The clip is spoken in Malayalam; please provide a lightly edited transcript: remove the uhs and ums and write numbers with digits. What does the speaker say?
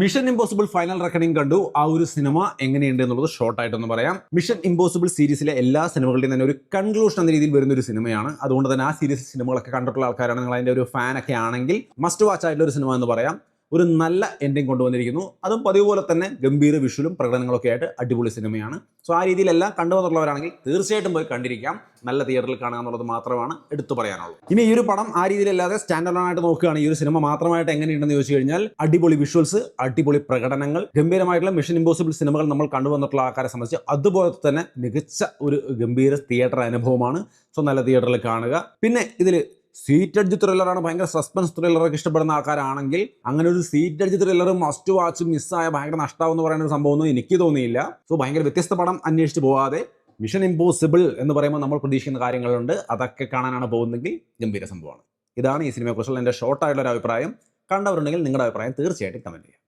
മിഷൻ ഇമ്പോസിബിൾ ഫൈനൽ റെക്കണിംഗ് കണ്ടു. ആ ഒരു സിനിമ എങ്ങനെയുണ്ട് എന്നുള്ളത് ഷോർട്ടായിട്ടൊന്ന് പറയാം. മിഷൻ ഇമ്പോസിബിൾ സീരീസിലെ എല്ലാ സിനിമകളുടെയും തന്നെ ഒരു കൺക്ലൂഷൻ എന്ന രീതിയിൽ വരുന്ന ഒരു സിനിമയാണ്. അതുകൊണ്ട് തന്നെ ആ സീരീസ് സിനിമകളൊക്കെ കണ്ടിട്ടുള്ള ആൾക്കാരാണ്, നിങ്ങൾ അതിന്റെ ഒരു ഫാനൊക്കെ ആണെങ്കിൽ മസ്റ്റ് വാച്ച് ആയിട്ടുള്ള ഒരു സിനിമ എന്ന് പറയാം. ഒരു നല്ല എൻഡിങ് കൊണ്ടുവന്നിരിക്കുന്നു. അതും പതിവ് പോലെ തന്നെ ഗംഭീര വിഷ്വലും പ്രകടനങ്ങളൊക്കെ ആയിട്ട് അടിപൊളി സിനിമയാണ്. സോ ആ രീതിയിലെല്ലാം കണ്ടുവന്നുള്ളവരാണെങ്കിൽ തീർച്ചയായിട്ടും പോയി കണ്ടിരിക്കാം. നല്ല തിയേറ്ററിൽ കാണുക എന്നുള്ളത് മാത്രമാണ് എടുത്തു പറയാനുള്ളത്. ഇനി ഈ ഒരു പടം ആ രീതിയിലല്ലാതെ സ്റ്റാൻഡ് അലോൺ ആയിട്ട് നോക്കുകയാണ്, ഈ ഒരു സിനിമ മാത്രമായിട്ട് എങ്ങനെയുണ്ടെന്ന് ചോദിച്ചു കഴിഞ്ഞാൽ അടിപൊളി വിഷ്വൽസ്, അടിപൊളി പ്രകടനങ്ങൾ, ഗംഭീരമായിട്ടുള്ള മിഷൻ ഇമ്പോസിബിൾ സിനിമകൾ നമ്മൾ കണ്ടുവന്നിട്ടുള്ള ആൾക്കാരെ സംബന്ധിച്ച് അതുപോലെ തന്നെ മികച്ച ഒരു ഗംഭീര തിയേറ്റർ അനുഭവമാണ്. സോ നല്ല തിയേറ്ററിൽ കാണുക. പിന്നെ ഇതിൽ സീറ്റ് അഡ്ജ് ത്രില്ലറാണ്, ഭയങ്കര സസ്പെൻസ് ത്രില്ലറൊക്കെ ഇഷ്ടപ്പെടുന്ന ആൾക്കാരാണെങ്കിൽ അങ്ങനെ ഒരു seat edge thriller must watch മിസ്സായ ഭയങ്കര നഷ്ടമാവും എന്ന് പറയുന്ന ഒരു സംഭവമൊന്നും എനിക്ക് തോന്നിയില്ല. സോ ഭയങ്കര വ്യത്യസ്ത പടം അന്വേഷിച്ച് പോവാതെ മിഷൻ ഇമ്പോസിബിൾ എന്ന് പറയുമ്പോൾ നമ്മൾ പ്രതീക്ഷിക്കുന്ന കാര്യങ്ങളുണ്ട്, അതൊക്കെ കാണാനാണ് പോകുന്നതെങ്കിൽ ഗംഭീര സംഭവമാണ്. ഇതാണ് ഈ സിനിമയെക്കുറിച്ചുള്ള എൻ്റെ ഷോർട്ടായിട്ടുള്ള ഒരു അഭിപ്രായം. കണ്ടവരുണ്ടെങ്കിൽ നിങ്ങളുടെ അഭിപ്രായം തീർച്ചയായിട്ടും കമൻറ്റ് ചെയ്യുക.